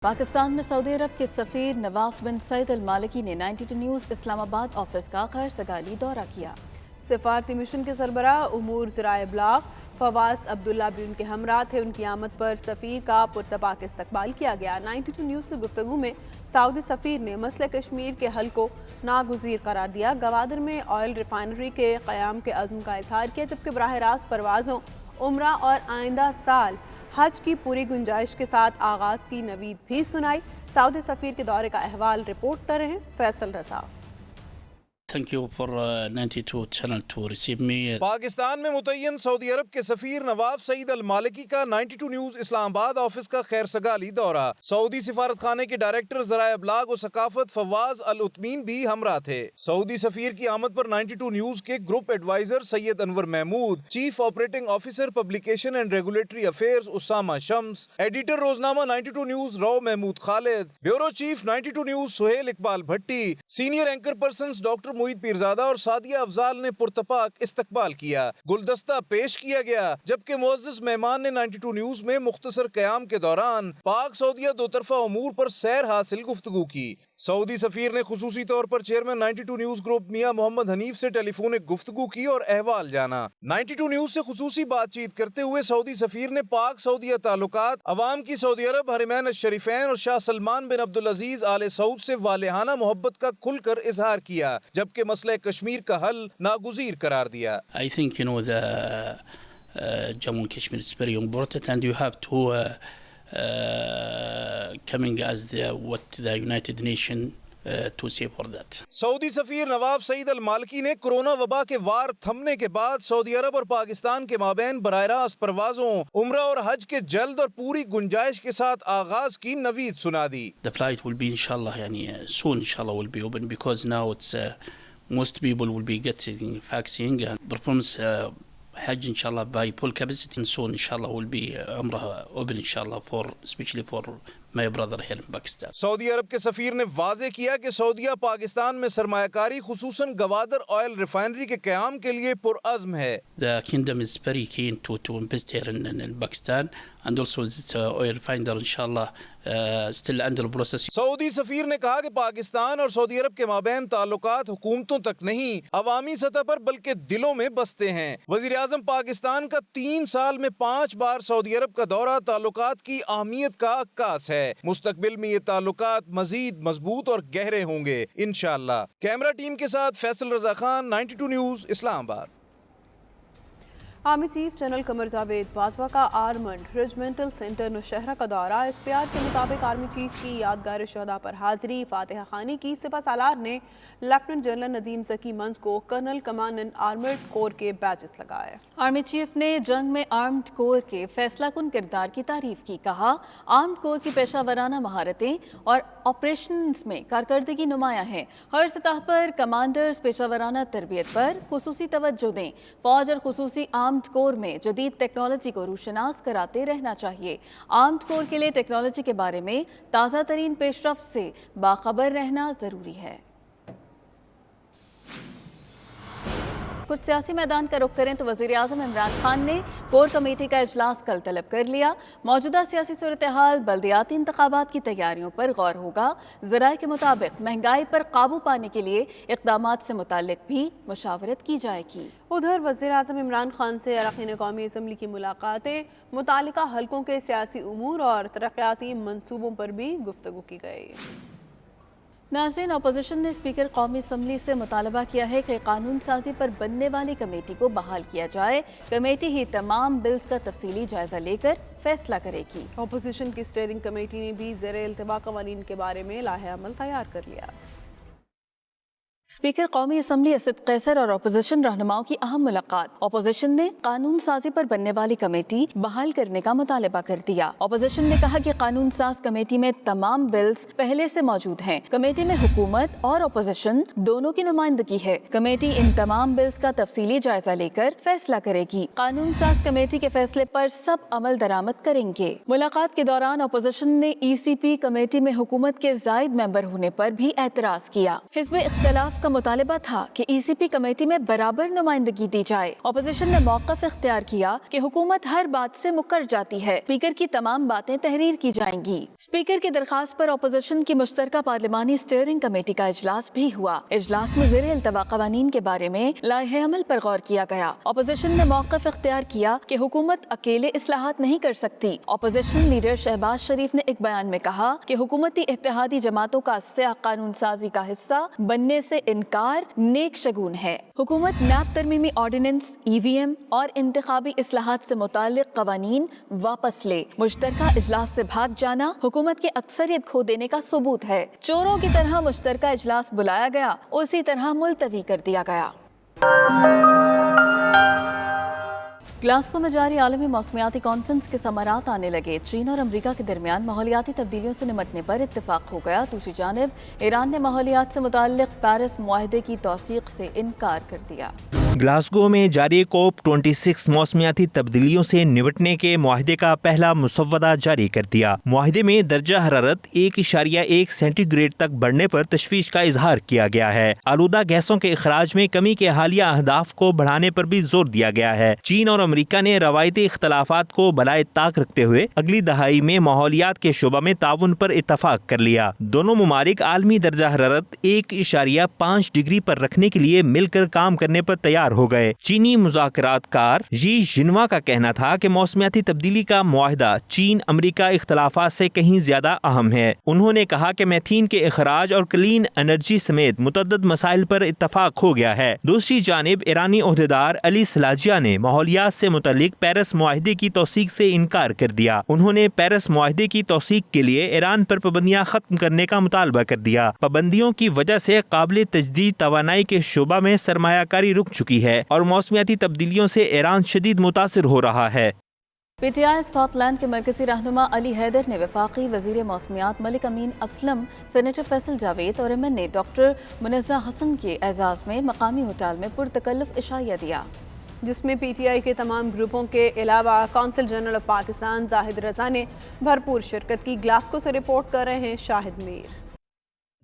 پاکستان میں سعودی عرب کے سفیر نواف بن سعید المالکی نے 92 نیوز اسلام آباد آفس کا خیر سگالی دورہ کیا۔ سفارتی مشن کے سربراہ امور ذرائع ابلاغ فواز عبداللہ بھی ان کے ہمراہ تھے۔ ان کی آمد پر سفیر کا پرتپاک استقبال کیا گیا۔ 92 نیوز سے گفتگو میں سعودی سفیر نے مسئلہ کشمیر کے حل کو ناگزیر قرار دیا۔ گوادر میں آئل ریفائنری کے قیام کے عزم کا اظہار کیا، جبکہ براہ راست پروازوں، عمرہ اور آئندہ سال حج کی پوری گنجائش کے ساتھ آغاز کی نوید بھی سنائی۔ سعودی سفیر کے دورے کا احوال رپورٹ کر رہے ہیں فیصل رضا۔ Thank you for 92 channel to receive me. Pakistan میں متعین سعودی عرب کے سفیر نواف سعید المالکی کا 92 نیوز اسلام آباد آفس کا خیر سگالی دورہ۔ سعودی سفارت خانے کے ڈائریکٹر ذرائع ابلاغ و ثقافت فواز العتمین بھی ہمراہ تھے۔ سعودی سفیر کی آمد پر 92 نیوز کے group advisor Syed Anwar Mahmood, chief operating officer publication and regulatory affairs Usama Shams, editor روزنامہ 92 نیوز رو Mahmood Khalid, bureau chief 92 news Sohail Iqbal Bhatti, senior anchor persons doctor Moeed Pirzada اور سعدیہ افضال نے پرتپاک استقبال کیا۔ گلدستہ پیش کیا گیا، جبکہ معزز مہمان نے 92 نیوز میں مختصر قیام کے دوران پاک سعودیہ دو طرفہ امور پر سیر حاصل گفتگو کی۔ سعودی سفیر نے خصوصی طور پر چیئرمین 92 نیوز گروپ میاں محمد حنیف سے ٹیلی فونک گفتگو کی اور احوال جانا۔ 92 نیوز سے خصوصی بات چیت کرتے ہوئے سعودی سفیر نے پاک سعودیہ تعلقات، عوام کی سعودی عرب حرمین الشریفین اور شاہ سلمان بن عبدالعزیز آل سعود سے والہانہ محبت کا کھل کر اظہار کیا، جبکہ مسئلہ کشمیر کا حل ناگزیر قرار دیا۔ I think the Jammu and Kashmir is very important, and you have to coming as what the United Nations to say for that. سعودی سفیر نواف سعید المالکی نے کرونا وبا کے وار تھمنے کے بعد سعودی عرب اور پاکستان کے مابین براہ راست پروازوں، عمرہ اور حج کے جلد اور پوری گنجائش کے ساتھ آغاز کی نوید سنا دی۔ The flight will be inshallah soon inshallah will be open, because now it's most people will be getting vaccine and performs Hajj inshallah by full capacity, and soon inshallah will be Umrah open inshallah for especially for my brother here in Pakistan. سعودی عرب کے سفیر نے واضح کیا کہ سعودیہ پاکستان میں سرمایہ کاری خصوصاً گوادر آئل ریفائنری کے قیام کے لیے پرعزم ہے۔ The kingdom is very keen to invest here in Pakistan, and also this oil refiner inshallah still under process. سعودی سفیر نے کہا کہ پاکستان اور سعودی عرب کے مابین تعلقات حکومتوں تک نہیں، عوامی سطح پر بلکہ دلوں میں بستے ہیں۔ وزیر اعظم پاکستان کا 3 سال میں 5 بار سعودی عرب کا دورہ تعلقات کی اہمیت کا عکاس ہے۔ مستقبل میں یہ تعلقات مزید مضبوط اور گہرے ہوں گے انشاءاللہ۔ کیمرہ ٹیم کے ساتھ فیصل رضا خان، 92 نیوز اسلام آباد۔ Army chief general Qamar Javed Bajwa کا آرمنڈ ریجمنٹل سینٹر نوشہرہ کا دورہ۔ اس پیار کے مطابق آرمی چیف کی یادگار شہداء پر حاضری، فاتحہ خوانی کی۔ سپہ سالار نے لیفٹننٹ جنرل ندیم ذکی منج کو کرنل کمانڈنٹ آرمرڈ کور کے بیجز لگائے۔ آرمی چیف نے جنگ میں آرمڈ کور کے فیصلہ کن کردار کی تعریف کی۔ کہا آرمڈ کور کی پیشہ ورانہ مہارتیں اور آپریشنز میں کارکردگی نمایاں ہیں۔ ہر سطح پر کمانڈرز پیشہ ورانہ تربیت پر خصوصی توجہ دیں۔ فوج اور خصوصی آرمڈ کور میں جدید ٹیکنالوجی کو روشناس کراتے رہنا چاہیے۔ آرمڈ کور کے لیے ٹیکنالوجی کے بارے میں تازہ ترین پیش رفت سے باخبر رہنا ضروری ہے۔ کچھ سیاسی میدان کا رخ کریں تو وزیر اعظم عمران خان نے کور کمیٹی کا اجلاس کل طلب کر لیا۔ موجودہ سیاسی صورتحال، بلدیاتی انتخابات کی تیاریوں پر غور ہوگا۔ ذرائع کے مطابق مہنگائی پر قابو پانے کے لیے اقدامات سے متعلق بھی مشاورت کی جائے گی۔ ادھر وزیر اعظم عمران خان سے اراکین قومی اسمبلی کی ملاقاتیں، متعلقہ حلقوں کے سیاسی امور اور ترقیاتی منصوبوں پر بھی گفتگو کی گئی۔ ناظرین، اپوزیشن نے اسپیکر قومی اسمبلی سے مطالبہ کیا ہے کہ قانون سازی پر بننے والی کمیٹی کو بحال کیا جائے۔ کمیٹی ہی تمام بلز کا تفصیلی جائزہ لے کر فیصلہ کرے گی۔ اپوزیشن کی اسٹیئرنگ کمیٹی نے بھی زیر التوا قوانین کے بارے میں لائحہ عمل تیار کر لیا۔ اسپیکر قومی اسمبلی اسد قیصر اور اپوزیشن رہنماؤں کی اہم ملاقات۔ اپوزیشن نے قانون سازی پر بننے والی کمیٹی بحال کرنے کا مطالبہ کر دیا۔ اپوزیشن نے کہا کہ قانون ساز کمیٹی میں تمام بلز پہلے سے موجود ہیں۔ کمیٹی میں حکومت اور اپوزیشن دونوں کی نمائندگی ہے۔ کمیٹی ان تمام بلز کا تفصیلی جائزہ لے کر فیصلہ کرے گی۔ قانون ساز کمیٹی کے فیصلے پر سب عمل درآمد کریں گے۔ ملاقات کے دوران اپوزیشن نے ای سی پی کمیٹی میں حکومت کے زائد ممبر ہونے پر بھی اعتراض کیا۔ حزب اختلاف का मुतालबा था कि ECP कमेटी में बराबर नुमाइंदगी दी जाए। अपोजिशन ने मौक़िफ़ इख्तियार किया कि हुकूमत हर बात से मुकर जाती है, स्पीकर की तमाम बातें तहरीर की जाएंगी। स्पीकर की दरखास्त पर अपोजिशन की मुश्तरका पार्लिमानी स्टीयरिंग कमेटी का इजलास भी हुआ। इजलास में ज़ेरे इल्तवा क़वानीन के बारे में लाहे अमल पर गौर किया गया। अपोजिशन ने मौक़िफ़ इख्तियार किया कि हुकूमत अकेले इस्लाहात नहीं कर सकती। अपोजिशन लीडर शहबाज शरीफ ने एक बयान में कहा कि हुकूमती इत्तेहादी जमातों का स्याह कानून साजी का हिस्सा बनने से इनकार नेक शगुन है। हुकूमत नैब तरमीमी ऑर्डिनेंस, EVM और इंतखाबी इस्लाहात से मुताल्लिक़ क़वानीन वापस ले। मुश्तरका इजलास से भाग जाना हुकूमत की अक्सरियत खो देने का सबूत है। चोरों की तरह मुश्तरका इजलास बुलाया गया, उसी तरह मुलतवी कर दिया गया। ग्लासगो में जारी आलमी मौसमियाती कॉन्फ्रेंस के समारात आने लगे। चीन और अमरीका के दरमियान माहौलियाती तब्दीलियों से निमटने पर इत्तेफाक हो गया। दूसरी जानिब ईरान ने माहौलियात से मुताल्लिक़ पेरिस मुआहदे की तौसीक़ से इनकार कर दिया। ग्लासगो में जारी COP26 मौसमियाती तब्दीलियों से निपटने के मुआहदे का पहला मुसव्वदा जारी कर दिया। मुआहदे में दर्जा हरारत 1.1 सेंटीग्रेड तक बढ़ने पर तशवीश का इजहार किया गया है। आलूदा गैसों के अखराज में कमी के हालिया अहदाफ को बढ़ाने पर भी जोर दिया गया है। चीन और अमरीका ने रवायती इख्तलाफात को बलाए ताक रखते हुए अगली दहाई में माहौलियात के शोबा में ताउन पर इत्तफाक कर लिया। दोनों मुमालिक आलमी दर्जा हरारत 1.5 डिग्री पर रखने के लिए मिलकर काम करने पर तैयार हो गए। चीनी मुज़ाकरातकार जी जिनवा का कहना था कि मौसमियाती तब्दीली का मुआहदा चीन अमरीका इख्तलाफात से कहीं ज्यादा अहम है। उन्होंने कहा कि मैथीन के इखराज और क्लीन एनर्जी समेत मुतअद्दिद मसाइल पर इत्तफाक हो गया है। दूसरी जानिब ईरानी ओहदेदार अली सलाजिया ने माहौलियात से मुतल्लिक पेरिस मुआहदे की तौसीक से इनकार कर दिया। उन्होंने पेरिस मुआहदे की तौसीक के लिए ईरान पर पाबंदियां खत्म करने का मुतालबा कर दिया। पाबंदियों की वजह से काबिल तजदीद तवानाई के शोबा में सरमायाकारी रुक चुकी है और मौसमियाती तब्दीलियों से ईरान शदीद मुतासिर हो रहा है। PTI स्कॉटलैंड के मरकजी रहनुमा अली हैदर ने वफाकी वजीर मौसमियात मलिक अमीन असलम, सेनेटर फैसल जावेद और MNA डॉक्टर मुनज़्ज़ा हसन के एजाज़ में मकामी होटल में पुरतकल्लुफ़ इशाया दिया, जिसमें PTI के तमाम ग्रुपों के अलावा consul general of Pakistan Zahid Raza ने भरपूर शिरकत की। ग्लासगो से रिपोर्ट कर रहे हैं शाहिद मीर।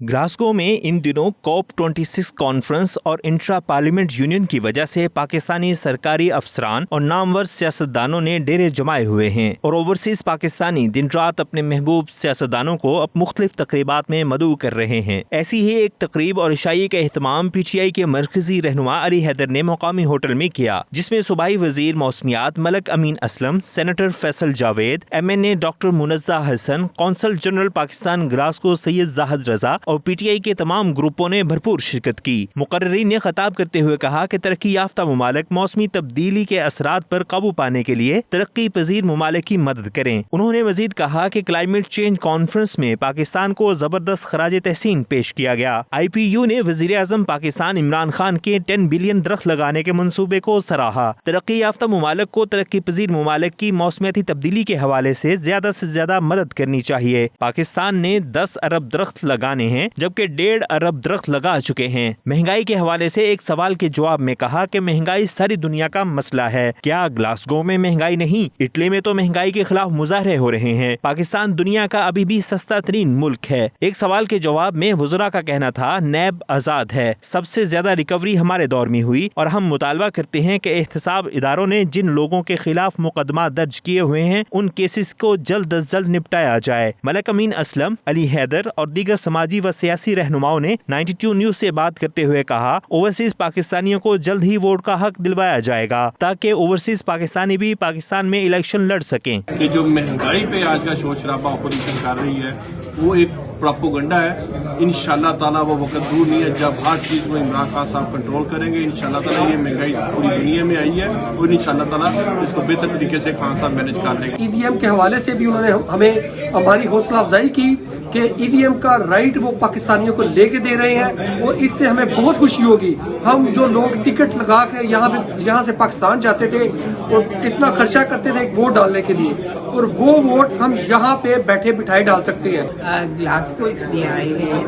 ग्लासगो में इन दिनों COP26 कॉन्फ्रेंस और इंट्रा पार्लियामेंट यूनियन की वजह से पाकिस्तानी सरकारी अफसरान और नामवर सियासतदानों ने डेरे जमाए हुए हैं और ओवरसीज पाकिस्तानी दिन रात अपने महबूब सियासतदानों को अब मुख्तलिफ तकरीबात में मदऊ कर रहे हैं। ऐसी ही एक तकरीब और इशाई का एहतमाम PTI के मरकजी रहनुमा अली हैदर ने मकामी होटल में किया, जिसमें सूबाई वजीर मौसमियात Malik Amin Aslam, senator Faisal Javed, MNA doctor Munazza Hassan, consul general Pakistan Glasgow Syed Zahid Raza और PTI के तमाम ग्रुपों ने भरपूर शिरकत की। मुकर्रिरीन ने खिताब करते हुए कहा कि तरक्की याफ्ता मुमालिक मौसमी तब्दीली के असरात पर काबू पाने के लिए तरक्की पजीर मुमालिक की मदद करें। उन्होंने मजीद कहा कि क्लाइमेट चेंज कॉन्फ्रेंस में पाकिस्तान को जबरदस्त खराज तहसीन पेश किया गया। IPU ने वजीर आजम पाकिस्तान इमरान खान के 10 बिलियन दरख्त लगाने के मंसूबे को सराहा। तरक्की याफ्ता मुमालिक को तरक्की पजीर मुमालिक की मौसमियाती तब्दीली के हवाले से ज्यादा मदद करनी चाहिए। पाकिस्तान ने 10 अरब दरख्त लगाने हैं, जबकि 1.5 अरब दरख्त लगा चुके हैं। महंगाई के हवाले से एक सवाल के जवाब में कहा कि महंगाई सारी दुनिया का मसला है। क्या ग्लासगो में महंगाई नहीं? इटली में तो महंगाई के खिलाफ मुजाहरे हो रहे हैं। पाकिस्तान दुनिया का अभी भी सस्ता तरीन मुल्क है। एक सवाल के जवाब में वज़रा का कहना था, नैब आजाद है, सबसे ज्यादा रिकवरी हमारे दौर में हुई और हम मुतालबा करते हैं कि एहतसाब इदारों ने जिन लोगों के खिलाफ मुकदमा दर्ज किए हुए हैं उन केसेस को जल्द अज जल्द निपटाया जाए। मलिक अमीन असलम, अली हैदर और दीगर समाजी व सियासी रहनुमाओं ने 92 न्यूज से बात करते हुए कहा, ओवरसीज पाकिस्तानियों को जल्द ही वोट का हक दिलवाया जाएगा ताकि ओवरसीज पाकिस्तानी भी पाकिस्तान में इलेक्शन लड़ सकें। कि जो महंगाई पे आज का शोर शराबा अपोजिशन कर रही है वो एक प्रोपोगंडा है। इंशाल्लाह ताला वो वक्त दूर नहीं है जब हर चीज को इमरान खान साहब कंट्रोल करेंगे। इंशाल्लाह ताला ये महंगाई पूरी दुनिया में आई है और इंशाल्लाह ताला इसको बेहतर तरीके से खान साहब मैनेज कर लेंगे। EVM के हवाले से भी उन्होंने हमें हमारी हौसला अफजाई की कि EVM का राइट वो पाकिस्तानियों को लेके दे रहे हैं और इससे हमें बहुत खुशी होगी। हम जो लोग टिकट लगा के यहाँ से पाकिस्तान जाते थे और इतना खर्चा करते थे वोट डालने के लिए, और वो वोट हम यहाँ पे बैठे बिठाए डाल सकते हैं। ग्लासगो इसलिए आए हैं,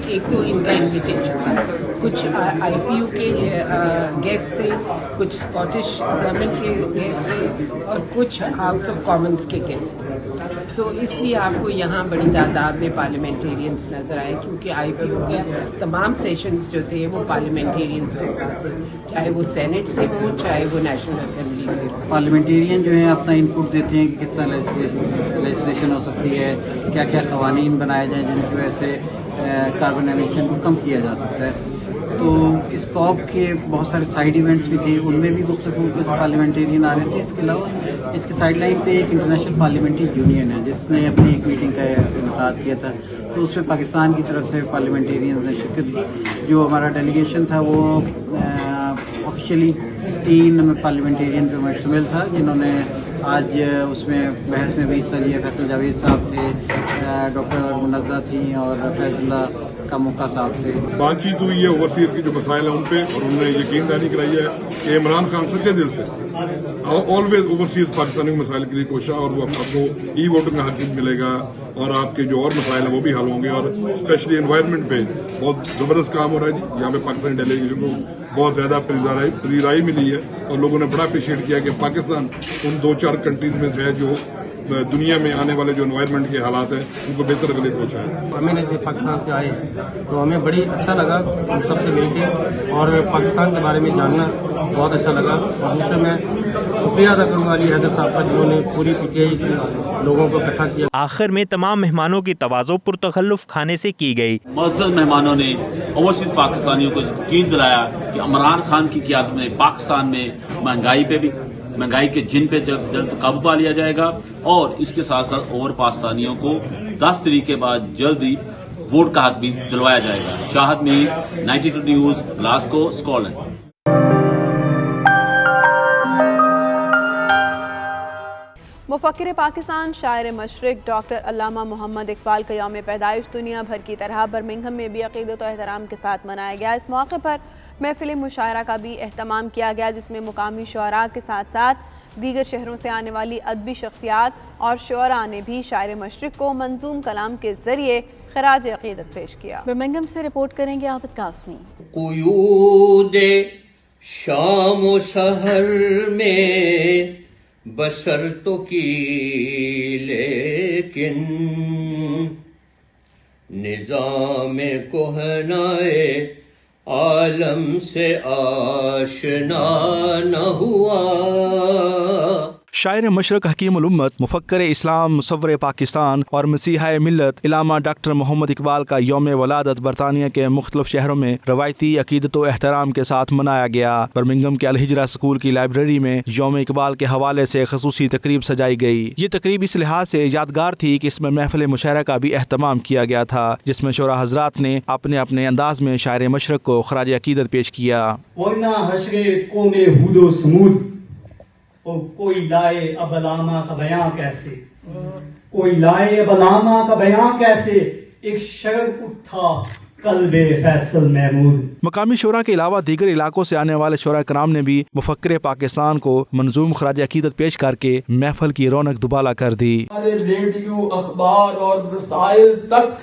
एक तो इनका इन्विटेशन था, कुछ IPU के गेस्ट थे, कुछ स्कॉटिश गवर्नमेंट के गेस्ट थे और कुछ हाउस ऑफ कॉमन्स के गेस्ट थे। सो इसलिए आपको यहाँ बड़ी तादाद में पार्लियामेंटेरियंस नज़र आए, क्योंकि IPU के तमाम सेशंस जो थे वो पार्लियामेंटेरियंस के साथ थे, चाहे वो सेनेट से हो चाहे वो नेशनल असेंबली से हो। पार्लियामेंटेरियन जो है अपना इनपुट देते हैं कि किस तरह लेजिस्लेशन हो सकती है, क्या क्या कवानीन बनाए जाएँ जिनकी वजह से कार्बन एमिशन को कम किया जा सकता है। तो इस कॉप के बहुत सारे साइड इवेंट्स भी थे, उनमें भी मुख्तलिफ पार्लियामेंटेरियन आ रहे थे। इसके अलावा इसके साइड लाइन पे एक इंटरनेशनल पार्लियामेंट्री यूनियन है जिसने अपनी एक मीटिंग का इनका किया था, तो उसमें पाकिस्तान की तरफ से पार्लियामेंटेरियन ने शिरकत की। जो हमारा डेलीगेशन था वो ऑफिशियली 3 पार्लियामेंटेरियन पे मुश्तमिल था, जिन्होंने आज उसमें बहस में भी हिस्सा लिया। फैसल जावेद साहब थे, डॉक्टर मुनज़्ज़ा थी और फैज़ुल्लाह का मौका साहब थे। बातचीत हुई है ओवरसीज की जो मसाइल हैं उन पे, और उन्होंने यकीन दहानी कराई है कि इमरान खान सच्चे दिल से ऑलवेज ओवरसीज पाकिस्तानी मसाइल के लिए कोशिश, और वो आपको ई वोटिंग का हक मिलेगा और आपके जो और मसाइल हैं वो भी हल होंगे। और स्पेशली एनवायरनमेंट पे बहुत जबरदस्त काम हो रहा है जी। यहाँ पे पाकिस्तानी डेलीगेशन को बहुत ज्यादा प्रीराई मिली है और लोगों ने बड़ा अप्रिशिएट किया कि पाकिस्तान उन 2-4 कंट्रीज में से है जो दुनिया में आने वाले जो एनवायरनमेंट के हालात हैं उनको बेहतर करने की कोशिश है। हमें जैसे पाकिस्तान से आए तो हमें बड़ी अच्छा लगा हम सबसे मिलके, और पाकिस्तान के बारे में जानना बहुत अच्छा लगा। और दूसरा मैं शुक्रिया अदा करूँगा अली हैदर साहब का, जिन्होंने पूरी PTI के लोगों को इकट्ठा किया। आखिर में तमाम मेहमानों की तवाज़ो पुरतखल्लुफ खाने से की गई। मुअज़्ज़ज़ मेहमानों ने ओवरसीज पाकिस्तानियों को यकीन दिलाया कि इमरान खान की क़यादत में पाकिस्तान में महंगाई के जिन पे जल्द काबू पा लिया जाएगा, और इसके साथ साथ ओवर पाकिस्तानियों को 10 तारीख के बाद जल्दी वोट का हक भी दिलवाया जाएगा। Shahid Mir, 92 news, Glasgow, Scotland. मुफक्किर पाकिस्तान शायर मशरिक डॉक्टर अल्लामा मोहम्मद इकबाल का यौम पैदाइश दुनिया भर की तरह बर्मिंघम में भी अक़ीदत और एहतराम के साथ मनाया गया। इस मौके पर महफिल मुशायरा का भी एहतमाम किया गया, जिसमें मुकामी शुअरा के साथ साथ दीगर शहरों से आने वाली अदबी शख्सियात और शुअरा ने भी शायर मशरिक को मंजूम कलाम के जरिए खराज अक़ीदत पेश किया। बर्मिंघम से रिपोर्ट करेंगे आबिद कासमी। क़ुयूदे शाम व सहर में बसर तो की लेकिन निज़ाम कोहनाए आलम से आशना न हुआ। शायर मशरक हकीम उल उम्मत मुफक्कर इस्लाम मुसव्वर पाकिस्तान और मसीहा मिल्लत इलामा डॉक्टर मोहम्मद इकबाल का यौम वलादत बरतानिया के मुख्तलिफ शहरों में रवायती अकीदत व एहतराम के साथ मनाया गया। बर्मिंघम के अलहिजरा स्कूल की लाइब्रेरी में यौम इकबाल के हवाले से खसूसी तकरीब सजाई गई। ये तकरीब इस लिहाज से यादगार थी कि इसमें महफिल मुशायरा का भी एहतमाम किया गया था, जिसमें शोरा हजरात ने अपने अपने अंदाज में शायर मशरक को खराज अकीदत पेश किया। कोई लाए अबलामा का बयां कैसे, कोई लाए अबलामा का बयां कैसे, एक शर्क उठा कल्बे फैसल महमूद। मकामी शोरा के अलावा दीगर इलाकों से आने वाले शोरा कराम ने भी मुफक्किर पाकिस्तान को मंजूम खराज अकीदत पेश करके महफल की रौनक दुबाला कर दी। हमारे रेडियो अखबार और रसायल तक,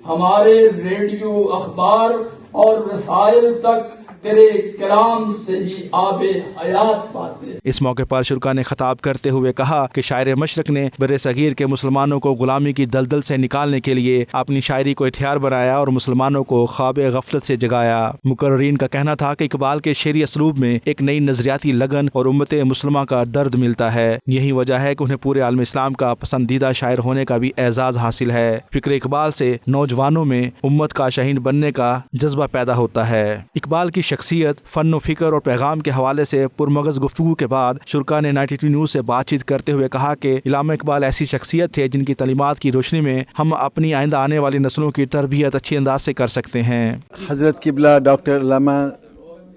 हमारे रेडियो अखबार और रसायल तक तेरे कलाम से ही आबे हयात पाते। इस मौके पर शुरा ने खिताब करते हुए कहा कि शायर मशरक ने बरे सगीर के मुसलमानों को गुलामी की दलदल से निकालने के लिए अपनी शायरी को हथियार बनाया और मुसलमानों को ख्वाब गफलत से जगाया। मुकर्रीन का कहना था कि इकबाल के शेरी असलूब में एक नई नजरियाती लगन और उम्मत मुसलमा का दर्द मिलता है। यही वजह है कि उन्हें पूरे आलम इस्लाम का पसंदीदा शायर होने का भी एजाज हासिल है। फिक्र इकबाल से नौजवानों में उम्मत का शहीन बनने का जज्बा पैदा होता है। इकबाल की शख्सियत, फन व फिक्र और पैगाम के हवाले से पुरमगज गुफ्तगू के बाद शुरा ने 92 न्यूज़ से बातचीत करते हुए कहा कि इलामा इकबाल ऐसी शख्सियत थे जिनकी तालीमात की रोशनी में हम अपनी आइंदा आने वाली नस्लों की तरबियत अच्छी अंदाज से कर सकते हैं। हज़रत किबला डॉक्टर अल्लामा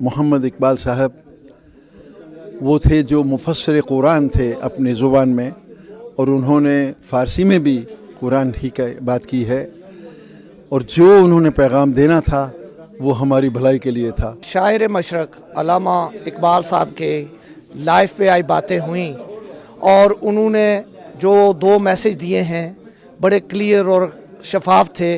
मोहम्मद इकबाल साहब वो थे जो मुफस्सिर कुरान थे अपनी ज़ुबान में, और उन्होंने फ़ारसी में भी कुरान ही का बात की है, और जो उन्होंने पैगाम देना था वो हमारी भलाई के लिए था। शायर मशरक अल्लामा इकबाल साहब के लाइफ पे आई बातें हुई और उन्होंने जो 2 मैसेज दिए हैं बड़े क्लियर और शफाफ थे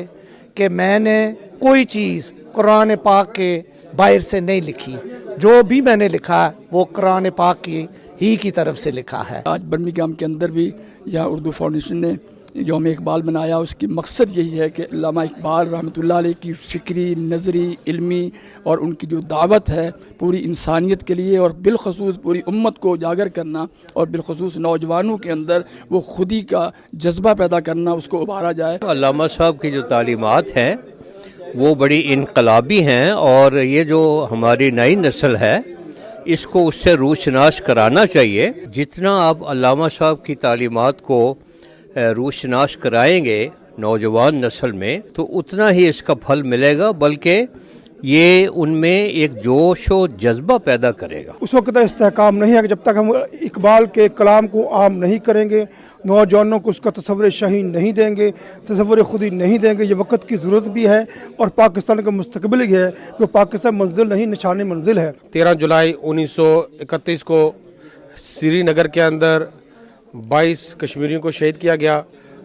कि मैंने कोई चीज़ कुरान पाक के बाहर से नहीं लिखी, जो भी मैंने लिखा वो कुरान पाक की तरफ से लिखा है। आज बर्मिंघम के अंदर भी यहाँ उर्दू फाउंडेशन ने यौम इकबाल मनाया। उसकी मकसद यही है कि अल्लामा इकबाल रहमतुल्लाह अलैह की फ़िक्री, नज़री, इल्मी और उनकी जो दावत है पूरी इंसानियत के लिए और बिलखसूस पूरी उम्मत को उजागर करना और बिलखसूस नौजवानों के अंदर वो खुदी का जज्बा पैदा करना, उसको उभारा जाए। अल्लामा साहब की जो तालीमात हैं वो बड़ी इनकलाबी हैं और ये जो हमारी नई नस्ल है इसको उससे रूशनाश कराना चाहिए। जितना आप अल्लामा साहब की तालीमात को रूशनाश कराएंगे नौजवान नस्ल में तो उतना ही इसका फल मिलेगा, बल्कि ये उनमें एक जोश और जज्बा पैदा करेगा। उस वक्त इस्तेहकाम नहीं है कि जब तक हम इकबाल के कलाम को आम नहीं करेंगे, नौजवानों को उसका तस्वुर शाहीन नहीं देंगे, तस्वुर खुदी नहीं देंगे। ये वक्त की ज़रूरत भी है और पाकिस्तान का मुस्तकबिल ही है कि पाकिस्तान मंजिल नहीं निशानी मंजिल है। 13 जुलाई 1931 को श्रीनगर के अंदर 22 कश्मीरियों को शहीद किया गया।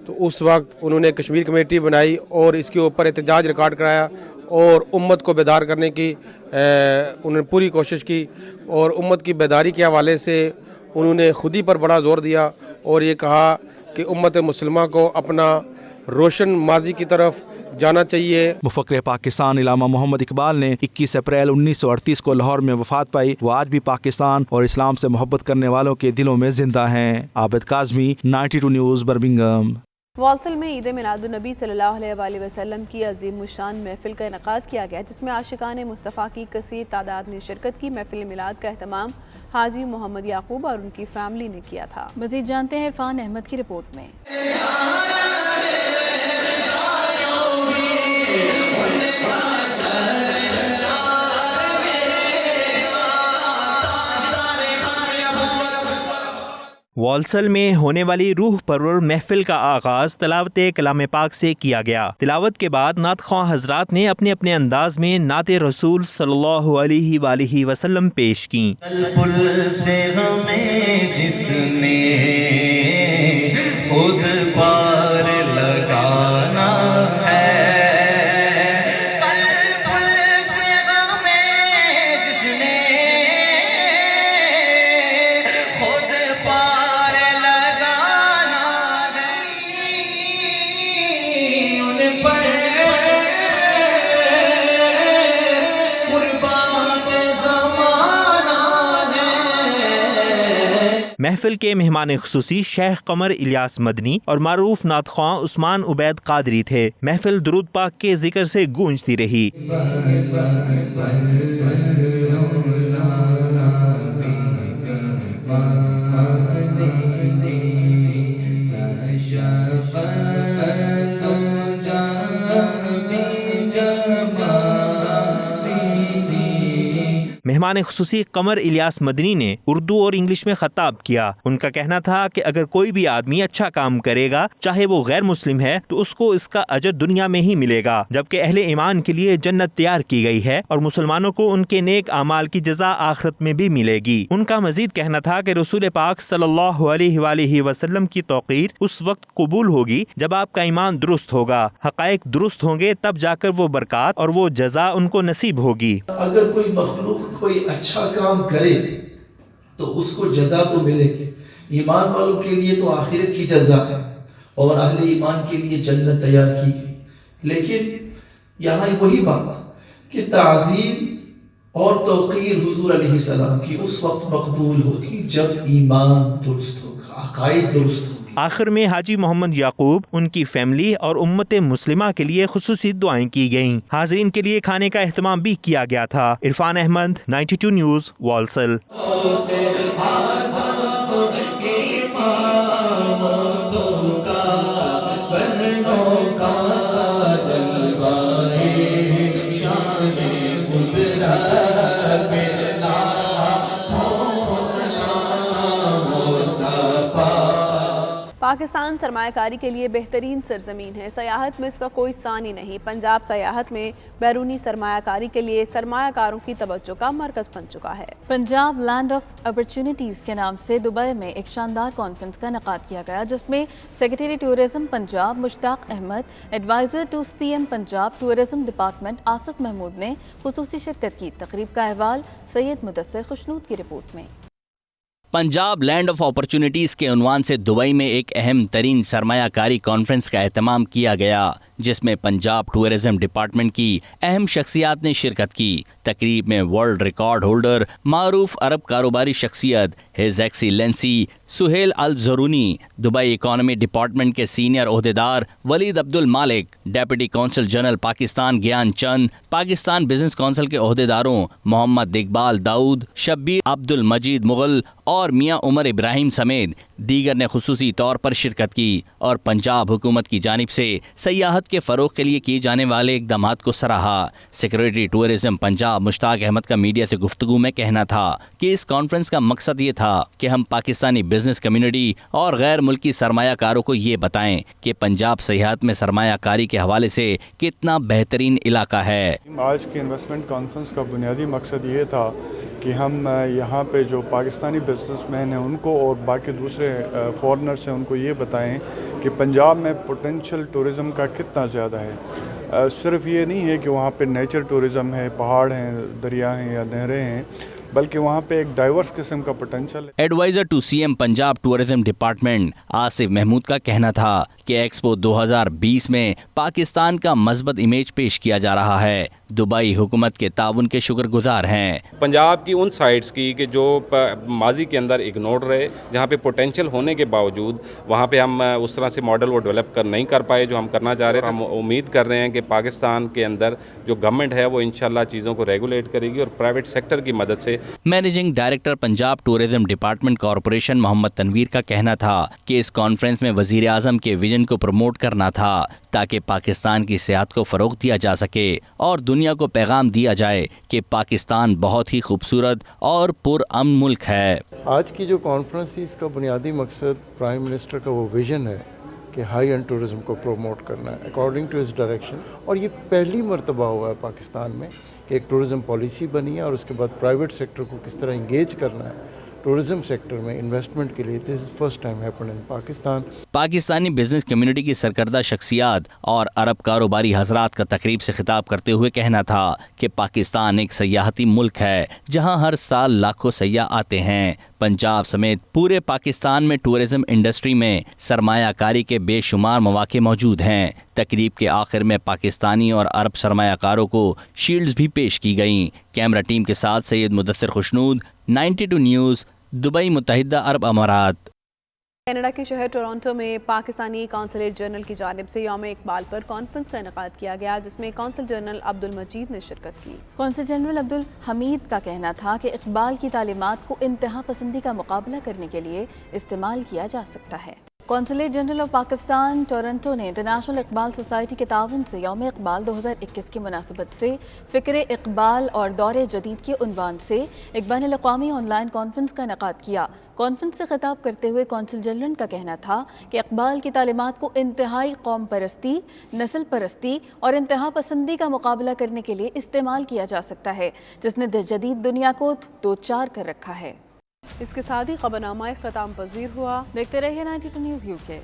तो उस वक्त उन्होंने कश्मीर कमेटी बनाई और इसके ऊपर एहतजाज रिकॉर्ड कराया और उम्मत को बेदार करने की उन्होंने पूरी कोशिश की और उम्मत की बेदारी के हवाले से उन्होंने खुदी पर बड़ा जोर दिया और ये कहा कि उम्मत मुसलमान को अपना रोशन माजी की तरफ जाना चाहिए। मुफक्र पाकिस्तान इलामा मोहम्मद इकबाल ने 21 अप्रैल 1938 को लाहौर में वफात पाई। वो आज भी पाकिस्तान और इस्लाम से मोहब्बत करने वालों के दिलों में जिंदा हैं। Abid Kazmi, 92 news, Birmingham. Walsall में ईद मिलादुन्नबी सल्लल्लाहु अलैहि वसल्लम की अजीम शान महफिल का इनेकाद किया गया, जिसमें आशिकान मुस्तफ़ा की कसीर तादाद ने शिरकत की। महफिल मिलाद का एहतमाम हाजी मोहम्मद याकूब और उनकी फैमिली ने किया था। मज़ीद जानते हैं इरफान अहमद की रिपोर्ट में। वालसल में होने वाली रूह परवर महफिल का आगाज तिलावत कलाम पाक से किया गया। तिलावत के बाद नात ख्वां हजरात ने अपने अपने अंदाज में नात रसूल सल्लल्लाहु अलैहि वसल्लम पेश की। से हमें जिसने खुद पार लगाना है, महफिल के मेहमान खुसूसी शेख कमर इलियास मदनी और मारूफ नात ख्वां उस्मान उबैद कादरी थे। महफिल दुरूद पाक के जिक्र से गूंजती रही। मेहमान खुसूसी कमर इलियास मदनी ने उर्दू और इंग्लिश में खताब किया। उनका कहना था कि अगर कोई भी आदमी अच्छा काम करेगा, चाहे वो गैर मुस्लिम है, तो उसको इसका अजर दुनिया में ही मिलेगा, जबकि अहले ईमान के लिए जन्नत तैयार की गई है और मुसलमानों को उनके नेक अमाल की जज़ा आखिरत में भी मिलेगी। उनका मजीद कहना था कि रसूल पाक सल्लल्लाहु अलैहि वसल्लम की तौक़ीर उस वक्त कबूल होगी जब आपका ईमान दुरुस्त होगा, हक़ाइक़ दुरुस्त होंगे, तब जाकर वो बरक़ात और वो जज़ा उनको नसीब होगी। अगर कोई मखलूक कोई अच्छा काम करे तो उसको जजा तो मिलेगी। ईमान वालों के लिए तो आखिरत की जजा है और अहले ईमान के लिए जन्नत तैयार की गई। लेकिन यहाँ वही बात कि ताज़ीम और तौक़ीर हुज़ूर अलैहिस्सलाम की उस वक्त मकबूल होगी जब ईमान दुरुस्त होगा, अक़ाइद दुरुस्त होगा। आखिर में हाजी मोहम्मद याकूब, उनकी फैमिली और उम्मत मुस्लिमा के लिए खुसूसी दुआएं की गईं। हाज़रीन के लिए खाने का एहतमाम भी किया गया था। इरफान अहमद, 92 न्यूज़, वालसल। پاکستان سرمایہ کاری کے لیے بہترین سرزمین ہے، سیاحت میں اس کا کوئی ثانی نہیں۔ پنجاب سیاحت میں بیرونی سرمایہ کاری کے لیے سرمایہ کاروں کی توجہ کا مرکز بن چکا ہے۔ پنجاب لینڈ آف اپرچونٹیز کے نام سے دبئی میں ایک شاندار کانفرنس کا انعقاد کیا گیا، جس میں secretary tourism Punjab Mushtaq Ahmed, adviser to C M Punjab tourism department Asif Mahmood نے خصوصی شرکت کی۔ تقریب کا احوال سید مدثر خوشنود کی رپورٹ میں۔ پنجاب لینڈ آف اپرچونٹیز کے عنوان سے دبئی میں ایک اہم ترین سرمایہ کاری کانفرنس کا اہتمام کیا گیا، جس میں پنجاب ٹورزم ڈپارٹمنٹ کی اہم شخصیات نے شرکت کی۔ تقریب میں ورلڈ ریکارڈ ہولڈر معروف عرب کاروباری شخصیت his excellency Sohail Alzarooni, Dubai economy department کے سینئر عہدیدار Walid Abd Almalik, deputy consul general Pakistan Gyan Chand, Pakistan business council کے عہدیداروں محمد اقبال داؤد، شبیر عبد المجید مغل اور میاں عمر ابراہیم سمیت دیگر نے خصوصی طور پر شرکت کی اور پنجاب حکومت کی جانب سے سیاحت کے فروغ کے لیے کیے جانے والے اقدامات کو سراہا۔ سیکریٹری ٹورزم پنجاب مشتاق احمد کا میڈیا سے گفتگو میں کہنا تھا کہ اس کانفرنس کا مقصد یہ تھا کہ ہم پاکستانی بزنس کمیونٹی اور غیر ملکی سرمایہ کاروں کو یہ بتائیں کہ پنجاب سیاحت میں سرمایہ کاری کے حوالے سے کتنا بہترین علاقہ ہے۔ آج کی انویسٹمنٹ کانفرنس کا بنیادی مقصد یہ تھا کہ ہم یہاں پہ جو پاکستانی بزنس مین ہیں ان کو اور باقی دوسرے فارنرز ہیں ان کو یہ بتائیں کہ پنجاب میں پوٹینشیل ٹورزم کا کتنا زیادہ ہے۔ صرف یہ نہیں ہے کہ وہاں پہ نیچر ٹورزم ہے، پہاڑ ہیں، دریا ہیں یا نہریں ہیں، بلکہ وہاں پہ ایک ڈائیورس قسم کا پوٹینشیل ہے۔ Adviser to C M Punjab tourism department Asif Mahmood کا کہنا تھا کہ ایکسپو 2020 میں پاکستان کا مثبت امیج پیش کیا جا رہا ہے۔ دبئی حکومت کے تعاون کے شکر گزار ہیں۔ پنجاب کی ان سائٹس کی کہ جو ماضی کے اندر اگنورڈ رہے، جہاں پہ پوٹینشیل ہونے کے باوجود وہاں پہ ہم اس طرح سے ماڈل وہ ڈیولپ نہیں کر پائے جو ہم کرنا چاہ رہے ہیں۔ ہم امید کر رہے ہیں کہ پاکستان کے اندر جو گورنمنٹ ہے وہ انشاءاللہ چیزوں کو ریگولیٹ کرے گی اور پرائیویٹ سیکٹر کی مدد سے۔ Managing director Punjab tourism department corporation Muhammad Tanveer کا کہنا تھا کہ اس کانفرنس میں وزیر اعظم کے ویژن کو پروموٹ کرنا تھا تاکہ پاکستان کی سیاحت کو فروغ دیا جا سکے اور دنیا کو پیغام دیا جائے کہ پاکستان بہت ہی خوبصورت اور پرامن ملک ہے۔ آج کی جو کانفرنس تھی اس کا بنیادی مقصد پرائم منسٹر کا وہ ویژن ہے کہ ہائی اینڈ ٹورزم کو پروموٹ کرنا ہے اکارڈنگ ٹو اس ڈائریکشن، اور یہ پہلی مرتبہ ہوا ہے پاکستان میں کہ ایک ٹورزم پالیسی بنی ہے اور اس کے بعد پرائیویٹ سیکٹر کو کس طرح انگیج کرنا ہے ٹورزم سیکٹر میں انویسٹمنٹ کے لیے۔ This is first time happen in Pakistan. Pakistani business community کی سرکردہ شخصیات اور عرب کاروباری حضرات کا تقریب سے خطاب کرتے ہوئے کہنا تھا کہ پاکستان ایک سیاحتی ملک ہے جہاں ہر سال لاکھوں سیاح آتے ہیں۔ پنجاب سمیت پورے پاکستان میں ٹورزم انڈسٹری میں سرمایہ کاری کے بے شمار مواقع موجود ہیں۔ تقریب کے آخر میں پاکستانی اور عرب سرمایہ کاروں کو شیلڈز بھی پیش کی گئیں۔ کیمرہ ٹیم کے ساتھ سید مدثر خوشنود، 92 نیوز، دبئی، متحدہ عرب امارات۔ کینیڈا کے شہر ٹورانٹو میں پاکستانی کونسلیٹ جنرل کی جانب سے یوم اقبال پر کانفرنس کا انعقاد کیا گیا، جس میں کونسل جنرل عبد المجید نے شرکت کی۔ کونسل جنرل عبد الحمید کا کہنا تھا کہ اقبال کی تعلیمات کو انتہا پسندی کا مقابلہ کرنے کے لیے استعمال کیا جا سکتا ہے۔ Consulate general of Pakistan Toronto نے انٹرنیشنل اقبال سوسائٹی کے تعاون سے یوم اقبال 2021 کی مناسبت سے فکر اقبال اور دور جدید کے عنوان سے ایک بین الاقوامی آن لائن کانفرنس کا انعقاد کیا۔ کانفرنس سے خطاب کرتے ہوئے کونسل جنرل کا کہنا تھا کہ اقبال کی تعلیمات کو انتہائی قوم پرستی، نسل پرستی اور انتہا پسندی کا مقابلہ کرنے کے لیے استعمال کیا جا سکتا ہے، جس نے جدید دنیا کو دوچار کر رکھا ہے۔ اس کے ساتھ ہی خبرنامہ اختتام پذیر ہوا۔ دیکھتے رہیے 92 نیوز UK۔